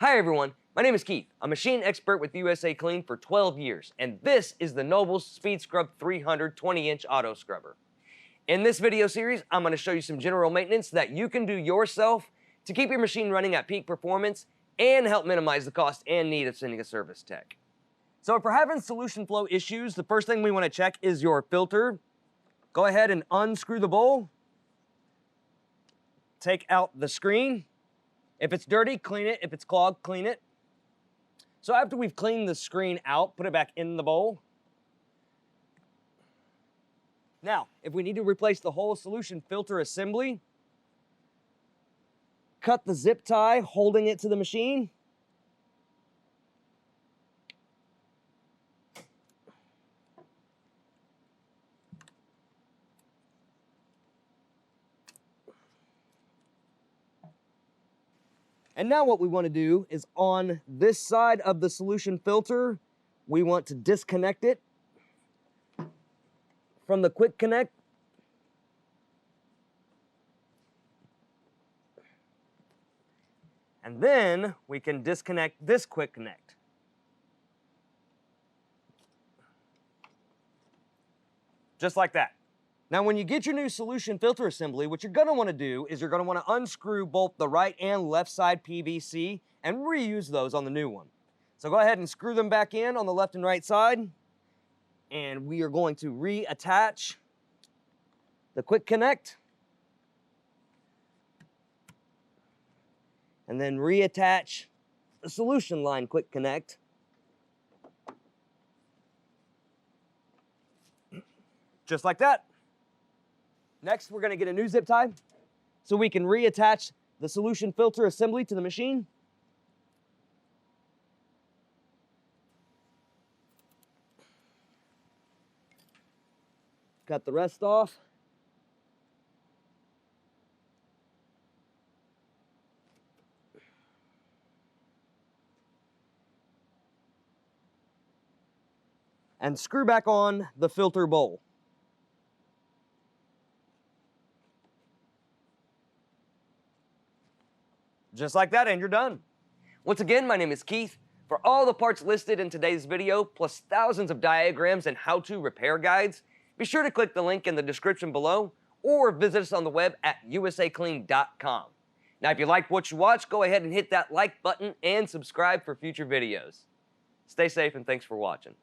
Hi everyone, my name is Keith. I'm a machine expert with USACLEAN for 12 years, and this is the Noble's Speed Scrub 300 20-inch auto scrubber. In this video series, I'm going to show you some general maintenance that you can do yourself to keep your machine running at peak performance and help minimize the cost and need of sending a service tech. So if we're having solution flow issues, the first thing we want to check is your filter. Go ahead and unscrew the bowl. Take out the screen. If it's dirty, clean it. If it's clogged, clean it. So after we've cleaned the screen out, put it back in the bowl. Now, if we need to replace the whole solution filter assembly, cut the zip tie holding it to the machine. And now what we want to do is on this side of the solution filter, we want to disconnect it from the quick connect. And then we can disconnect this quick connect. Just like that. Now when you get your new solution filter assembly, what you're going to want to do is you're going to want to unscrew both the right and left side PVC and reuse those on the new one. So go ahead and screw them back in on the left and right side, and we are going to reattach the quick connect and then reattach the solution line quick connect. Just like that. Next, we're going to get a new zip tie so we can reattach the solution filter assembly to the machine. Cut the rest off. And screw back on the filter bowl. Just like that, and you're done. Once again, my name is Keith. For all the parts listed in today's video, plus thousands of diagrams and how-to repair guides, be sure to click the link in the description below or visit us on the web at USACLEAN.com. Now, if you liked what you watched, go ahead and hit that like button and subscribe for future videos. Stay safe and thanks for watching.